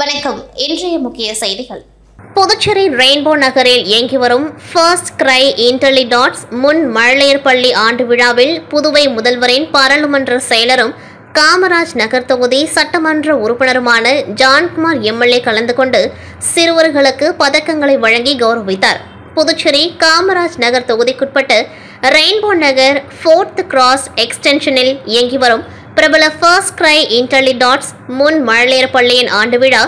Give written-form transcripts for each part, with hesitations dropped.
வணக்கம். இன்றைய முக்கிய செய்திகள். புதுச்சேரி ரெயின்போ நகரில் இயங்கி வரும் ஃபர்ஸ்ட் கிரை இன்டெலிடாட்ஸ் முன் மழலையர் பள்ளி ஆண்டு விழாவில் புதுவை முதல்வரின் பாராளுமன்ற செயலரும் காமராஜ் நகர் தொகுதி சட்டமன்ற உறுப்பினருமான ஜான்குமார் எம்எல்ஏ கலந்து கொண்டு சிறுவர்களுக்கு பதக்கங்களை வழங்கி கௌரவித்தார். புதுச்சேரி காமராஜ் நகர் தொகுதிக்குட்பட்ட ரெயின்போ நகர் 4th கிராஸ் எக்ஸ்டென்ஷனில் இயங்கி வரும் பிரபல ஃபர்ஸ்ட் கிரை இன்டெலிடாட்ஸ் முன் மழலையர் பள்ளியின் ஆண்டு விழா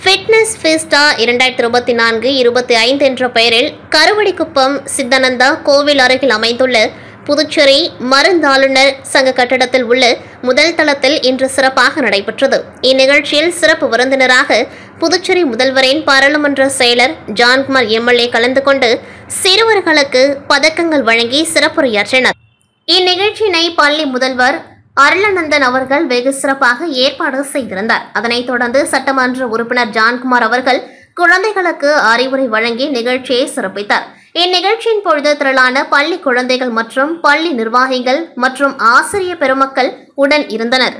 ஃபிட்னஸ் ஃபெஸ்டா 2024-25 என்ற பெயரில் கருவடிக்குப்பம் சித்தானந்தா கோவில் அருகில் அமைந்துள்ள புதுச்சேரி மருந்தாளுநர் சங்க கட்டடத்தில் உள்ள முதல் தளத்தில் இன்று சிறப்பாக நடைபெற்றது. இந்நிகழ்ச்சியில் சிறப்பு விருந்தினராக புதுச்சேரி முதல்வரின் பாராளுமன்ற செயலர் ஜான்குமார் எம்எல்ஏ கலந்து கொண்டு சிறுவர்களுக்கு பதக்கங்கள் வழங்கி சிறப்புரையாற்றினர். இந்நிகழ்ச்சியினை பள்ளி முதல்வர் அருளானந்தன் அவர்கள் வெகு சிறப்பாக ஏற்பாடு செய்திருந்தார். அதனைத் தொடர்ந்து சட்டமன்ற உறுப்பினர் ஜான்குமார் அவர்கள் குழந்தைகளுக்கு அறிவுரை வழங்கி நிகழ்ச்சியை சிறப்பித்தார். இந்நிகழ்ச்சியின் பொழுது திரளான பள்ளி குழந்தைகள் மற்றும் பள்ளி நிர்வாகிகள் மற்றும் ஆசிரியர் பெருமக்கள் உடன் இருந்தனர்.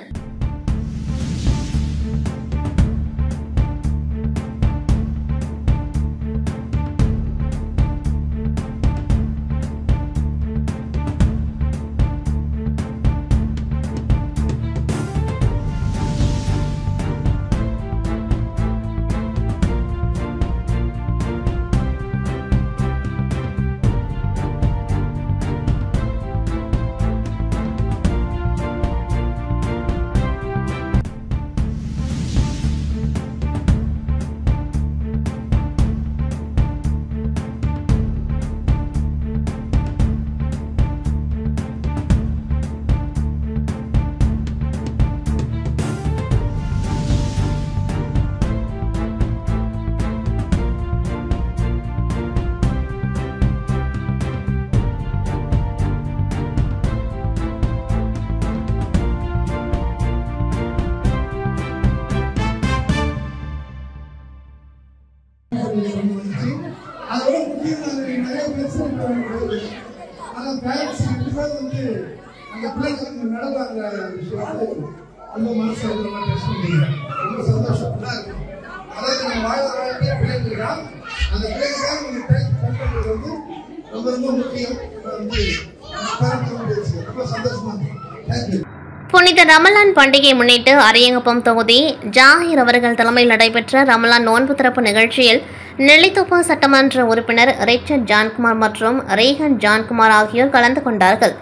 புனித ரமலான் பண்டிகை முன்னிட்டு அரியங்குப்பம் தொகுதி ஜாகிர் அவர்கள் தலைமையில் நடைபெற்ற ரமலான் நோன்பு திறப்பு நிகழ்ச்சியில் நெல்லித்தோப்பு சட்டமன்ற உறுப்பினர் ரிச்சர்ட் ஜான்குமார் மற்றும் ரேகன் ஜான்குமார் ஆகியோர் கலந்து கொண்டார்கள்.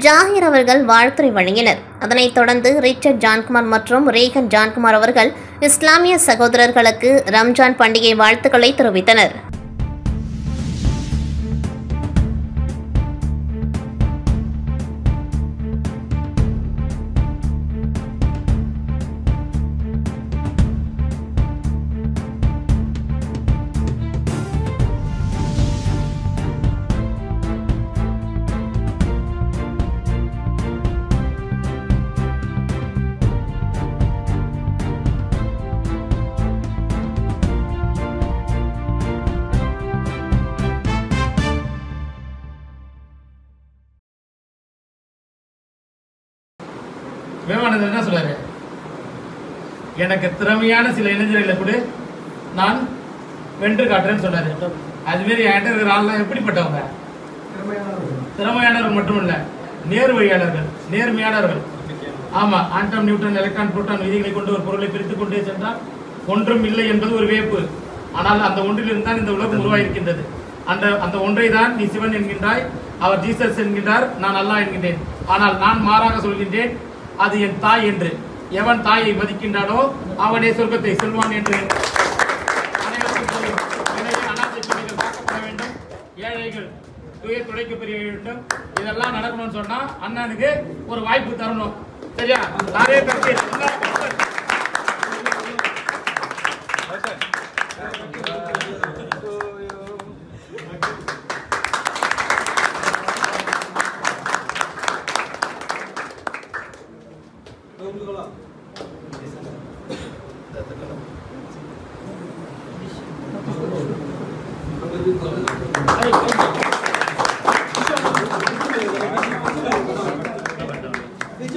ஜாகிர் அவர்கள் வாழ்த்துரை வழங்கினர். அதனைத் தொடர்ந்து ரிச்சர்ட் ஜான்குமார் மற்றும் ரேகன் ஜான்குமார் அவர்கள் இஸ்லாமிய சகோதரர்களுக்கு ரம்ஜான் பண்டிகை வாழ்த்துக்களை தெரிவித்தனர். விவேகானந்தர் என்ன சொல்றாரு? எனக்கு திறமையான சில இளைஞர்களை கூட நான் வென்று காட்டுறேன்னு சொன்னாரு. அதுமாரி என்கிட்ட இருக்கிற ஆள்லாம் எப்படிப்பட்டவங்க? திறமையானவர்கள் மட்டுமல்ல, நேர்வழியாளர்கள், நேர்மையானவர்கள். ஆமா, ஆண்டம் நியூட்டன் எலக்ட்ரான் புரோட்டான் விதிகளை கொண்டு ஒரு பொருளை பிரித்துக் கொண்டே சென்றால் ஒன்றும் இல்லை என்பது ஒரு வியப்பு. ஆனால் அந்த ஒன்றிலிருந்து தான் இந்த உலகம் உருவாகியிருக்கின்றது. அந்த ஒன்றை தான் நீ சிவன் என்கின்றாய், அவர் ஜீசஸ் என்கின்றார், நான் அல்லாஹ் என்கின்றேன். ஆனால் நான் மாறாக சொல்கின்றேன், அது என் தாய் என்று. எவன் தாயை மதிக்கின்றானோ அவனே சொர்க்கத்தை செல்வான் என்று அனாதை பிள்ளைகள் காக்கப்பட வேண்டும், ஏழைகள் துயர் துடைக்க பெரிய வேண்டும். இதெல்லாம் நடக்கணும்னு சொன்னா அண்ணனுக்கு ஒரு வாய்ப்பு தரணும். சரியா? நிறைய பேர் Which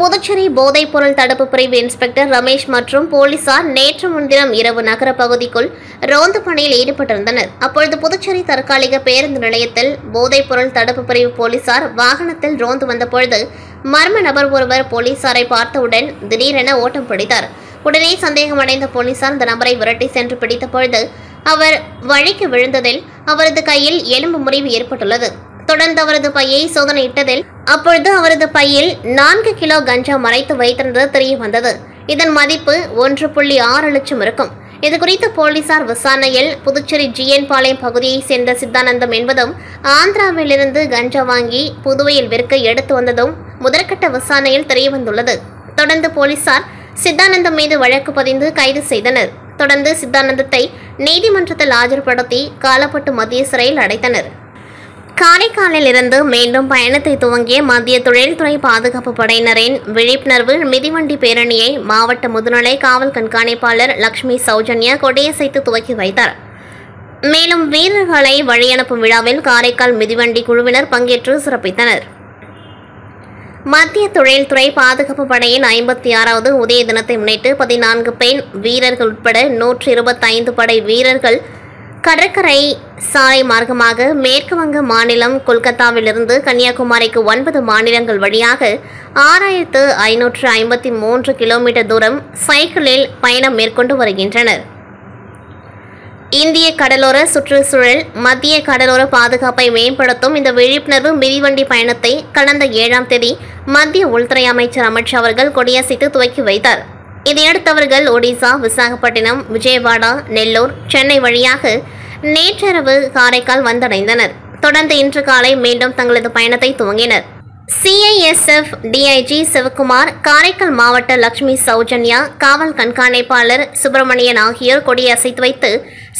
புதுச்சேரி போதைப்பொருள் தடுப்பு பிரிவு இன்ஸ்பெக்டர் ரமேஷ் மற்றும் போலீசார் நேற்று முன்தினம் இரவு நகர பகுதிக்குள் ரோந்து பணியில் ஈடுபட்டிருந்தனர். அப்பொழுது புதுச்சேரி தற்காலிக பேருந்து நிலையத்தில் போதைப்பொருள் தடுப்பு பிரிவு போலீசார் வாகனத்தில் ரோந்து வந்தபொழுது மர்ம நபர் ஒருவர் போலீசாரை பார்த்தவுடன் திடீரென ஓட்டம் பிடித்தார். உடனே சந்தேகமடைந்த போலீசார் இந்த நபரை விரட்டி சென்று பிடித்த பொழுது அவர் வழிக்கு விழுந்ததில் அவரது கையில் எலும்பு முறிவு ஏற்பட்டுள்ளது. தொடர்ந்து அவரது பையை சோதனையிட்டதில் அப்பொழுது அவரது பையில் 4 கிலோ கஞ்சா மறைத்து வைத்திருந்தது தெரிய வந்தது. இதன் மதிப்பு 1.6 லட்சம் இருக்கும். இதுகுறித்து போலீசார் விசாரணையில் புதுச்சேரி GN பாளையம் பகுதியைச் சேர்ந்த சித்தானந்தம் என்பதும் ஆந்திராவிலிருந்து கஞ்சா வாங்கி புதுவையில் விற்க எடுத்து வந்ததும் முதற்கட்ட விசாரணையில் தெரியவந்துள்ளது. தொடர்ந்து போலீசார் சித்தானந்தம் மீது வழக்கு பதிந்து கைது செய்தனர். தொடர்ந்து சித்தானந்தத்தை நீதிமன்றத்தில் ஆஜர்படுத்தி காலப்பட்டு மத்திய சிறையில் அடைத்தனர். காரைக்காலில் இருந்து மீண்டும் பயணத்தை துவங்கிய மத்திய தொழில்துறை பாதுகாப்பு படையினரின் விழிப்புணர்வு மிதிவண்டி பேரணியை மாவட்ட முதுநிலை காவல் கண்காணிப்பாளர் லட்சுமி சௌஜன்யா கொடியசைத்து துவக்கி வைத்தார். மேலும் வீரர்களை வழியனுப்பும் விழாவில் காரைக்கால் மிதிவண்டி குழுவினர் பங்கேற்று சிறப்பித்தனர். மத்திய தொழில்துறை பாதுகாப்பு படையின் 56வது உதய தினத்தை முன்னிட்டு 14 பெண் வீரர்கள் உட்பட 125 படை வீரர்கள் கடற்கரை சாலை மார்க்கமாக மேற்கு வங்க மாநிலம் கொல்கத்தாவிலிருந்து கன்னியாகுமரிக்கு 9 மாநிலங்கள் வழியாக 6553 கிலோமீட்டர் தூரம் சைக்கிளில் பயணம் மேற்கொண்டு வருகின்றனர். இந்திய கடலோர சுற்றுச்சூழல் மத்திய கடலோர பாதுகாப்பை மேம்படுத்தும் இந்த விழிப்புணர்வு மிதிவண்டி பயணத்தை கடந்த 7ஆம் தேதி மத்திய உள்துறை அமைச்சர் அமித்ஷா அவர்கள் கொடியசைத்து துவக்கி வைத்தார். இதையடுத்து அவர்கள் ஒடிசா, விசாகப்பட்டினம், விஜயவாடா, நெல்லூர், சென்னை வழியாக நேற்றிரவு காரைக்கால் வந்தடைந்தனர். தொடர்ந்து இன்று காலை மீண்டும் தங்களது பயணத்தை துவங்கினர். CISF DIG சிவகுமார், காரைக்கால் மாவட்ட லட்சுமி சௌஜன்யா, காவல் கண்காணிப்பாளர் சுப்பிரமணியன் ஆகியோர் கொடியசைத்து வைத்து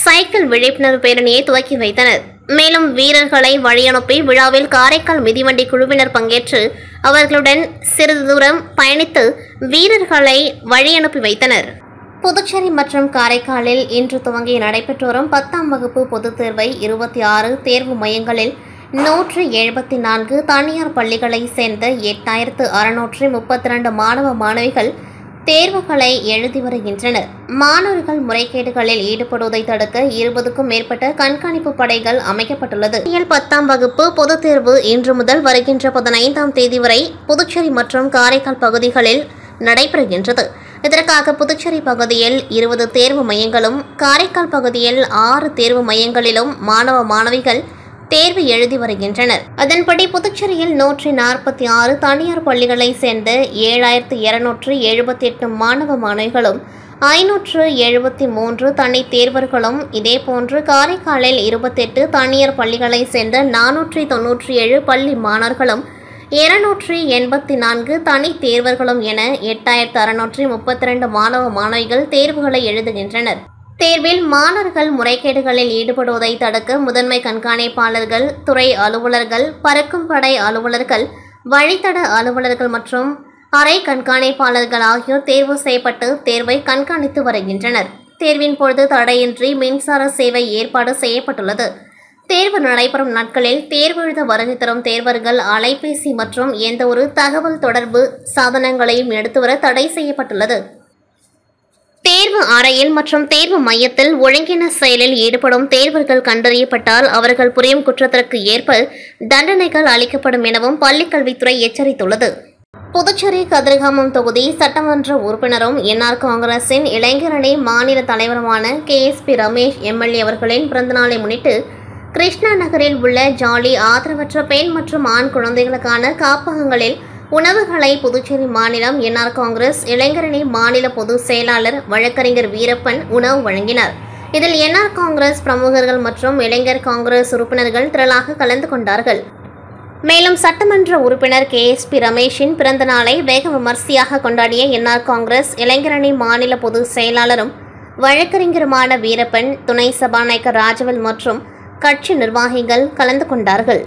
சைக்கிள் விழிப்புணர்வு பேரணியை துவக்கி வைத்தனர். மேலும் வீரர்களை வழியனுப்பி விழாவில் காரைக்கால் மிதிவண்டி குழுவினர் பங்கேற்று அவர்களுடன் சிறிது தூரம் பயணித்து வீரர்களை வழியனுப்பி வைத்தனர். புதுச்சேரி மற்றும் காரைக்காலில் இன்று துவங்கி நடைபெற்று வரும் 10ஆம் வகுப்பு பொதுத் தேர்வை 26 தேர்வு மையங்களில் 174 தனியார் பள்ளிகளைச் சேர்ந்த 8632 மாணவ மாணவிகள் தேர்வுகளை எழுதி வருகின்றனர். மாணவர்கள் முறைகேடுகளில் ஈடுபடுவதை தடுக்க 20க்கும் மேற்பட்ட கண்காணிப்பு படைகள் அமைக்கப்பட்டுள்ளது. 10ஆம் வகுப்பு பொதுத் தேர்வு இன்று முதல் வருகின்ற 15ஆம் தேதி வரை புதுச்சேரி மற்றும் காரைக்கால் பகுதிகளில் நடைபெறுகின்றது. இதற்காக புதுச்சேரி பகுதியில் 20 தேர்வு மையங்களும், காரைக்கால் பகுதியில் 6 தேர்வு மையங்களிலும் மாணவ மாணவிகள் தேர்வு எழுதி வருகின்றனர். அதன்படி புதுச்சேரியில் 146 தனியார் பள்ளிகளைச் சேர்ந்த 7278 மாணவ மாணவிகளும் 573 தனி தேர்வர்களும், இதேபோன்று காரைக்காலில் 28 தனியார் பள்ளிகளைச் சேர்ந்த 497 பள்ளி மாணவர்களும் 284 தனி தேர்வர்களும் என 8632 மாணவ மாணவிகள் தேர்வுகளை எழுதுகின்றனர். தேர்வில் மாணவர்கள் முறைகேடுகளில் ஈடுபடுவதை தடுக்க முதன்மை கண்காணிப்பாளர்கள், துறை அலுவலர்கள், பறக்கும் படை அலுவலர்கள், வழித்தட அலுவலர்கள் மற்றும் அறை கண்காணிப்பாளர்கள் ஆகியோர் தேர்வு செய்யப்பட்டு தேர்வை கண்காணித்து வருகின்றனர். தேர்வின் பொழுது தடையின்றி மின்சார சேவை ஏற்பாடு செய்யப்பட்டுள்ளது. தேர்வு நடைபெறும் நாட்களில் தேர்வு எழுத வருகை தரும் தேர்வர்கள் அலைபேசி மற்றும் எந்தவொரு தகவல் தொடர்பு சாதனங்களையும் எடுத்து வர தடை செய்யப்பட்டுள்ளது. தேர்வு அறையில் மற்றும் தேர்வு மையத்தில் ஒழுங்கின செயலில் ஈடுபடும் தேர்வர்கள் கண்டறியப்பட்டால் அவர்கள் புரியும் குற்றத்திற்கு ஏற்ப தண்டனைகள் அளிக்கப்படும் எனவும் பள்ளிக்கல்வித்துறை எச்சரித்துள்ளது. புதுச்சேரி கதிர்காமம் தொகுதி சட்டமன்ற உறுப்பினரும் NR காங்கிரசின் இளைஞரணி மாநில தலைவருமான KSP ரமேஷ் MLA அவர்களின் பிறந்தநாளை முன்னிட்டு கிருஷ்ணா நகரில் உள்ள ஜாலி ஆதரவற்ற பெண் மற்றும் ஆண் குழந்தைகளுக்கான காப்பகங்களில் உணவுகளை புதுச்சேரி மாநிலம் NR காங்கிரஸ் இளைஞரணி மாநில பொதுச் செயலாளர் வழக்கறிஞர் வீரப்பன் உணவு வழங்கினார். இதில் NR காங்கிரஸ் பிரமுகர்கள் மற்றும் இளைஞர் காங்கிரஸ் உறுப்பினர்கள் திரளாக கலந்து கொண்டார்கள். மேலும் சட்டமன்ற உறுப்பினர் KSP ரமேஷின் பிறந்த நாளை வெகு விமர்சையாக கொண்டாடிய NR காங்கிரஸ் இளைஞரணி மாநில பொதுச் செயலாளரும் வழக்கறிஞருமான வீரப்பன், துணை சபாநாயகர் ராஜவேல் மற்றும் கட்சி நிர்வாகிகள் கலந்து கொண்டார்கள்.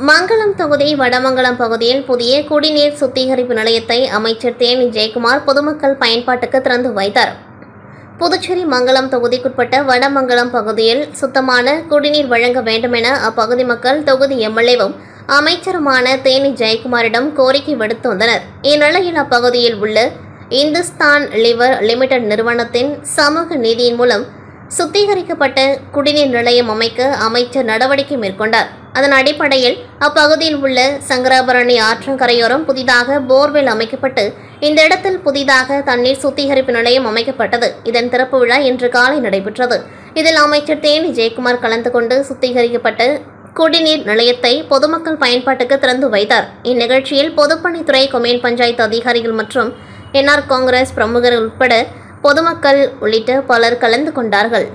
மங்களம் தொகுதி வடமங்கலம் பகுதியில் புதிய குடிநீர் சுத்திகரிப்பு நிலையத்தை அமைச்சர் தேனி ஜெயக்குமார் பொதுமக்கள் பயன்பாட்டுக்கு திறந்து வைத்தார். புதுச்சேரி மங்களம் தொகுதிக்குட்பட்ட வடமங்கலம் பகுதியில் சுத்தமான குடிநீர் வழங்க வேண்டுமென அப்பகுதி மக்கள் தொகுதி எம்எல்ஏவும் அமைச்சருமான தேனி ஜெயக்குமாரிடம் கோரிக்கை விடுத்து வந்தனர். இந்நிலையில் அப்பகுதியில் உள்ள இந்துஸ்தான் லிவர் லிமிடெட் நிறுவனத்தின் சமூக நிதியின் மூலம் சுத்திகரிக்கப்பட்ட குடிநீர் நிலையம் அமைக்க அமைச்சர் நடவடிக்கை மேற்கொண்டார். அதன் அடிப்படையில் அப்பகுதியில் உள்ள சங்கராபரணி ஆற்றங்கரையோரம் புதிதாக போர்வெல் அமைக்கப்பட்டு இந்த இடத்தில் புதிதாக தண்ணீர் சுத்திகரிப்பு நிலையம் அமைக்கப்பட்டது. இதன் திறப்பு விழா இன்று காலை நடைபெற்றது. இதில் அமைச்சர் தேனி ஜெயக்குமார் கலந்து கொண்டு சுத்திகரிக்கப்பட்ட குடிநீர் நிலையத்தை பொதுமக்கள் பயன்பாட்டுக்கு திறந்து வைத்தார். இந்நிகழ்ச்சியில் பொதுப்பணித்துறை கொம்யூன் பஞ்சாயத்து அதிகாரிகள் மற்றும் என்ஆர் காங்கிரஸ் பிரமுகர்கள் உட்பட பொதுமக்கள் உள்ளிட்ட பலர் கலந்து கொண்டார்கள்.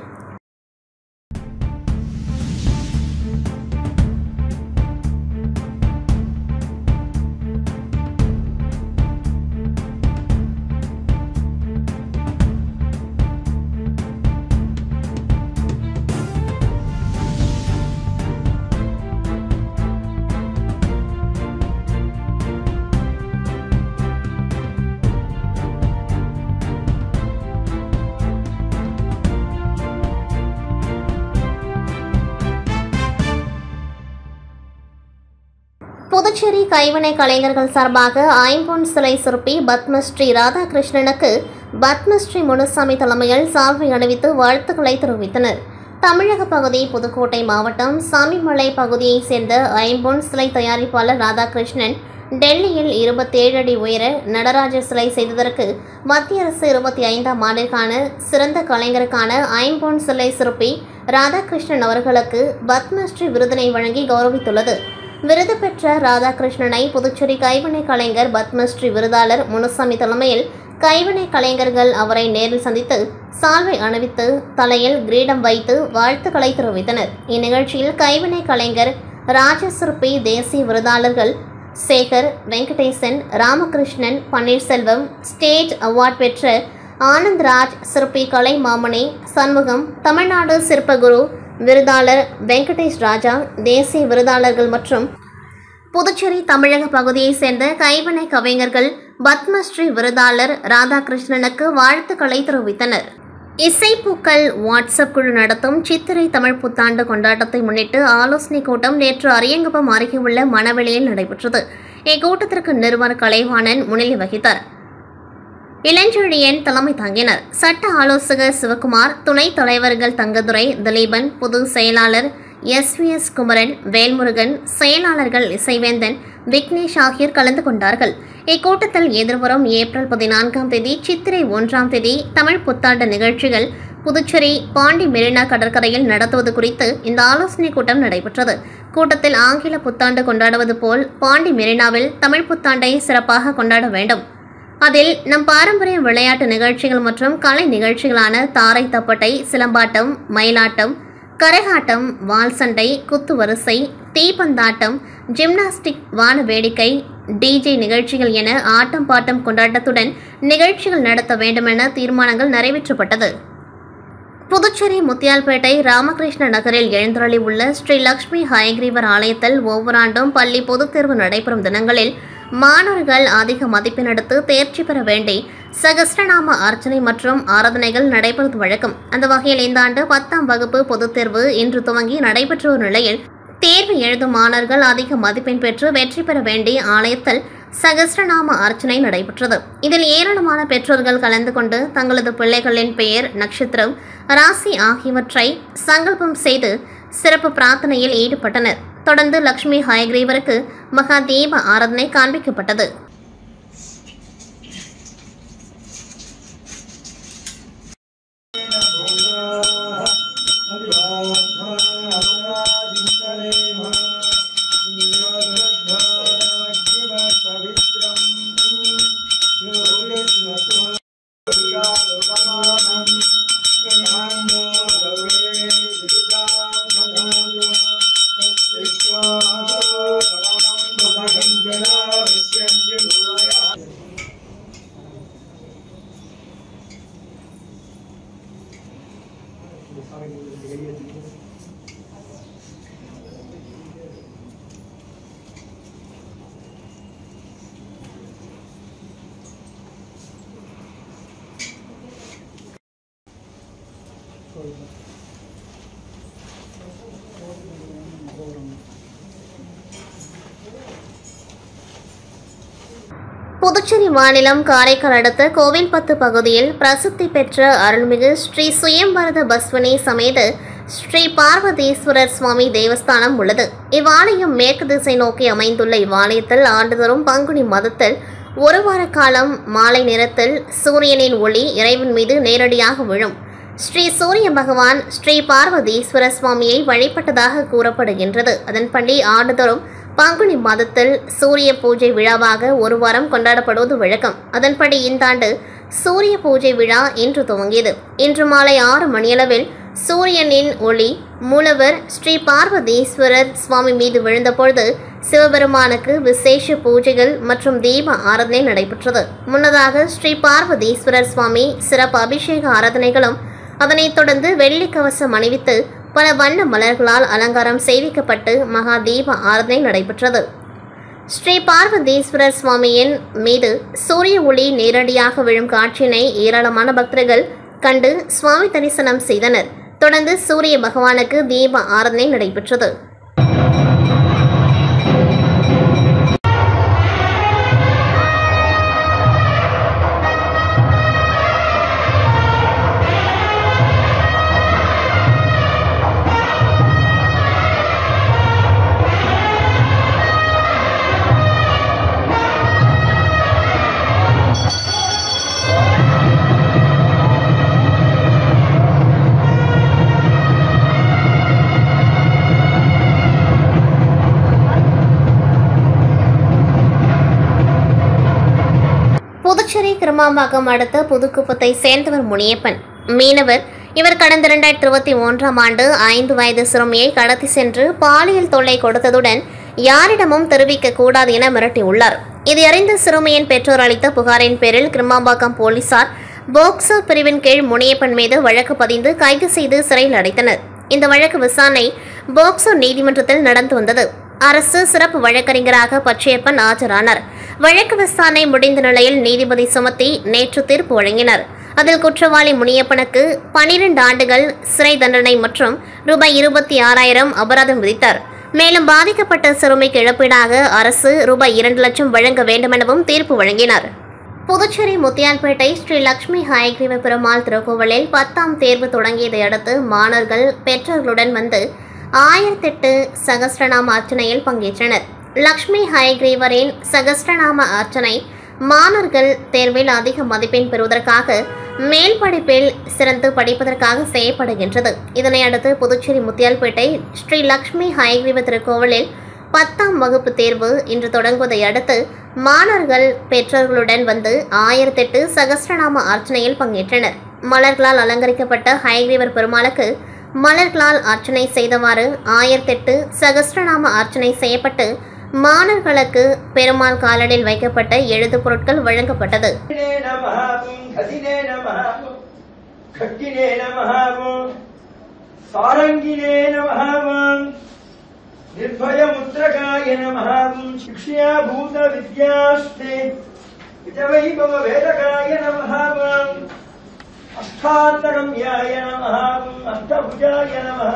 புதுச்சேரி கைவினை கலைஞர்கள் சார்பாக ஐம்பொன் சிலை சிற்பி பத்மஸ்ரீ ராதாகிருஷ்ணனுக்கு பத்மஸ்ரீ முனுசாமி தலைமையில் சால்வை அணிவித்து வாழ்த்துக்களை தெரிவித்தனர். தமிழக பகுதி புதுக்கோட்டை மாவட்டம் சாமிமலை பகுதியைச் சேர்ந்த ஐம்பொன் சிலை தயாரிப்பாளர் ராதாகிருஷ்ணன் டெல்லியில் 27 அடி உயர நடராஜர் சிலை செய்ததற்கு மத்திய அரசு 25ஆம் ஆண்டிற்கான சிறந்த கலைஞருக்கான ஐம்பொன் சிலை சிற்பி ராதாகிருஷ்ணன் அவர்களுக்கு பத்மஸ்ரீ விருதினை வழங்கி கௌரவித்துள்ளது. விருது பெற்ற ராதாகிருஷ்ணனை புதுச்சேரி கைவினை கலைஞர் பத்மஸ்ரீ விருதாளர் முனுசாமி தலைமையில் கைவினை கலைஞர்கள் அவரை நேரில் சந்தித்து சால்வை அணிவித்து தலையில் கிரீடம் வைத்து வாழ்த்துக்களை தெரிவித்தனர். இந்நிகழ்ச்சியில் கைவினை கலைஞர் ராஜசிற்பி தேசிய விருதாளர்கள் சேகர், வெங்கடேசன், ராமகிருஷ்ணன், பன்னீர்செல்வம், ஸ்டேட் அவார்ட் பெற்ற ஆனந்த்ராஜ், சிற்பி கலை மாமணி, சண்முகம், தமிழ்நாடு சிற்பகுரு விருதாளர் வெங்கடேஷ் ராஜா, தேசிய விருதாளர்கள் மற்றும் புதுச்சேரி தமிழக பகுதியைச் சேர்ந்த கைவினை கவிஞர்கள் பத்மஸ்ரீ விருதாளர் ராதாகிருஷ்ணனுக்கு வாழ்த்துக்களை தெரிவித்தனர். இசைப்பூக்கள் வாட்ஸ்அப் குழு நடத்தும் சித்திரை தமிழ் புத்தாண்டு கொண்டாட்டத்தை முன்னிட்டு ஆலோசனை கூட்டம் நேற்று அரியங்குப்பம் அருகே உள்ள மணவெளியில் நடைபெற்றது. இக்கூட்டத்திற்கு நிறுவனர் கலைவாணன் முன்னிலை வகித்தார். இளஞ்செழியன் தலைமை தாங்கினர். சட்ட ஆலோசகர் சிவகுமார், துணைத் தலைவர்கள் தங்கதுரை, திலீபன், பொது செயலாளர் SVS குமரன், வேல்முருகன், செயலாளர்கள் இசைவேந்தன், விக்னேஷ் ஆகியோர் கலந்து கொண்டார்கள். இக்கூட்டத்தில் எதிர்வரும் ஏப்ரல் 14ஆம் தேதி சித்திரை 1ஆம் தேதி தமிழ் புத்தாண்டு நிகழ்ச்சிகள் புதுச்சேரி பாண்டி மெரினா கடற்கரையில் நடத்துவது குறித்து இந்த ஆலோசனை கூட்டம் நடைபெற்றது. கூட்டத்தில் ஆங்கில புத்தாண்டு கொண்டாடுவது போல் பாண்டி மெரினாவில் தமிழ் புத்தாண்டை சிறப்பாக கொண்டாட வேண்டும். அதில் நம் பாரம்பரிய விளையாட்டு நிகழ்ச்சிகள் மற்றும் கலை நிகழ்ச்சிகளான தாரை தப்பட்டை, சிலம்பாட்டம், மயிலாட்டம், கரகாட்டம், வால் சண்டை, குத்து வரிசை, தீப்பந்தாட்டம், ஜிம்னாஸ்டிக், வான வேடிக்கை, DJ நிகழ்ச்சிகள் என ஆட்டம் பாட்டம் கொண்டாட்டத்துடன் நிகழ்ச்சிகள் நடத்த வேண்டுமென தீர்மானங்கள் நிறைவேற்றப்பட்டது. புதுச்சேரி முத்தியால்பேட்டை ராமகிருஷ்ண நகரில் எழுந்தருளி உள்ள ஸ்ரீ லக்ஷ்மி ஹயக்ரீவர் ஆலயத்தில் ஒவ்வொரு ஆண்டும் பள்ளி பொதுத் தேர்வு நடைபெறும் தினங்களில் மாணவர்கள் அதிக மதிப்பெண் எடுத்து தேர்ச்சி பெற வேண்டி சகஸ்ரநாம அர்ச்சனை மற்றும் ஆராதனைகள் நடைபெறுவது வழக்கம். அந்த வகையில் இந்த ஆண்டு 10ஆம் வகுப்பு பொதுத் தேர்வு இன்று துவங்கி நடைபெற்ற ஒரு நிலையில் தேர்வு எழுதும் மாணவர்கள் அதிக மதிப்பெண் பெற்று வெற்றி பெற வேண்டி ஆலயத்தில் சகஸ்ரநாம அர்ச்சனை நடைபெற்றது. இதில் ஏராளமான பெற்றோர்கள் கலந்து கொண்டு தங்களது பிள்ளைகளின் பெயர், நட்சத்திரம், ராசி ஆகியவற்றை சங்கல்பம் செய்து சிறப்பு பிரார்த்தனையில் ஈடுபட்டனர். தொடர்ந்து லக்ஷ்மி ஹயக்ரீவருக்கு மகா தீப ஆராதனை காண்பிக்கப்பட்டது. Vishwa புதுச்சேரி மாநிலம் காரைக்கால் அடுத்த கோவில்பத்து பகுதியில் பிரசித்தி பெற்ற அருள்மிகு ஸ்ரீ சுயம்பரத பஸ்வனி சமேத ஸ்ரீ பார்வதீஸ்வரர் சுவாமி தேவஸ்தானம் உள்ளது. இவ்வாலயம் மேற்கு திசை நோக்கி அமைந்துள்ள இவ்வாலயத்தில் ஆண்டுதோறும் பங்குனி மாதத்தில் ஒரு வார காலம் மாலை நேரத்தில் சூரியனின் ஒளி இறைவன் மீது நேரடியாக விழும். ஸ்ரீ சூரிய பகவான் ஸ்ரீ பார்வதீஸ்வர சுவாமியை வழிபட்டதாக கூறப்படுகின்றது. அதன்படி ஆண்டுதோறும் பங்குனி மாதத்தில் சூரிய பூஜை விழாவாக ஒரு வாரம் கொண்டாடப்படுவது வழக்கம். அதன்படி இந்த ஆண்டு சூரிய பூஜை விழா இன்று துவங்கியது. இன்று மாலை 6 மணியளவில் சூரியனின் ஒளி மூலவர் ஸ்ரீ பார்வதீஸ்வரர் சுவாமி மீது விழுந்தபொழுது சிவபெருமானுக்கு விசேஷ பூஜைகள் மற்றும் தீப ஆராதனை நடைபெற்றது. முன்னதாக ஸ்ரீ பார்வதீஸ்வரர் சுவாமி சிறப்பு அபிஷேக ஆராதனைகளும் அதனைத் தொடர்ந்து வெள்ளி கவசம் அணிவித்து பல வண்ண மலர்களால் அலங்காரம் செய்விக்கப்பட்டு மகா தீப ஆராதனை நடைபெற்றது. ஸ்ரீ பார்வதீஸ்வரர் சுவாமியின் மீது சூரிய ஒளி நேரடியாக விழும் காட்சியினை ஏராளமான பக்தர்கள் கண்டு சுவாமி தரிசனம் செய்தனர். தொடர்ந்து சூரிய பகவானுக்கு தீப ஆராதனை நடைபெற்றது. புதுச்சேரி கிருமாம்பாக்கம் அடுத்த புதுக்குப்பத்தை சேர்ந்தவர் முனியப்பன் மீனவர். இவர் கடந்த 2021ஆம் ஆண்டு 5 வயது சிறுமியை கடத்தி சென்று பாலியல் தொல்லை கொடுத்ததுடன் யாரிடமும் தெரிவிக்க கூடாது என மிரட்டியுள்ளார். இதையறிந்த சிறுமியின் பெற்றோர் அளித்த புகாரின் பேரில் கிருமாம்பாக்கம் போலீசார் போக்சோ பிரிவின் கீழ் முனியப்பன் மீது வழக்கு பதிந்து கைது செய்து சிறையில் அடைத்தனர். இந்த வழக்கு விசாரணை போக்சோ நீதிமன்றத்தில் நடந்து வந்தது. அரசு சிறப்பு வழக்கறிஞராக பச்சையப்பன் ஆஜரானார். வழக்கு விசாரணை முடிந்த நிலையில் நீதிபதி சுமத்தி நேற்று தீர்ப்பு வழங்கினார். அதில் குற்றவாளி முனியப்பனுக்கு 12 ஆண்டுகள் சிறை தண்டனை மற்றும் ரூபாய் 26,000 அபராதம் விதித்தார். மேலும் பாதிக்கப்பட்ட சிறுமிக்கு இழப்பீடாக அரசு ரூபாய் 2 லட்சம் வழங்க வேண்டுமெனவும் தீர்ப்பு வழங்கினார். புதுச்சேரி முத்தியால்பேட்டை ஸ்ரீ லட்சுமி ஹயக்ரீவ பெருமாள் திருக்கோவிலில் 10ஆம் தேர்வு தொடங்கியதை அடுத்து மாணவர்கள் பெற்றோர்களுடன் வந்து 1008 சகஸ்ரநாம அர்ச்சனையில் பங்கேற்றனர். லட்சுமி ஹயக்ரீவரின் சகஸ்ரநாம அர்ச்சனை மாணவர்கள் தேர்வில் அதிக மதிப்பெண் பெறுவதற்காக மேல் படிப்பில் சிறந்து படிப்பதற்காக செய்யப்படுகின்றது. இதனையடுத்து புதுச்சேரி முத்தியால்பேட்டை ஸ்ரீ லட்சுமி ஹயக்ரீவ திருக்கோவிலில் 10ஆம் வகுப்பு தேர்வு இன்று தொடங்குவதை அடுத்து மாணவர்கள் பெற்றோர்களுடன் வந்து 1008 சகஸ்ரநாம அர்ச்சனையில் பங்கேற்றனர். மலர்களால் அலங்கரிக்கப்பட்ட ஹயக்ரீவர் பெருமாளுக்கு மலர்களால் அர்ச்சனை செய்தவாறு 1008 சகஸ்ரநாம அர்ச்சனை செய்யப்பட்டு மாணவர்களுக்கு பெருமாள் காலடியில் வைக்கப்பட்ட எழுது பொருட்கள் வழங்கப்பட்டது. அஷ்டாந்தரம்யாய நமஹ அஷ்டபுஜாய நமஹ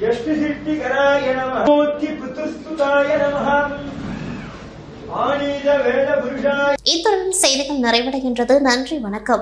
யஷ்டிசிட்டிகராய நமஹ மூர்த்தி புத்துஸ்துதாய நமஹ ஆனீத வேத புருஷாய. இத்துடன் செய்திகள் நிறைவடைகின்றது. நன்றி, வணக்கம்.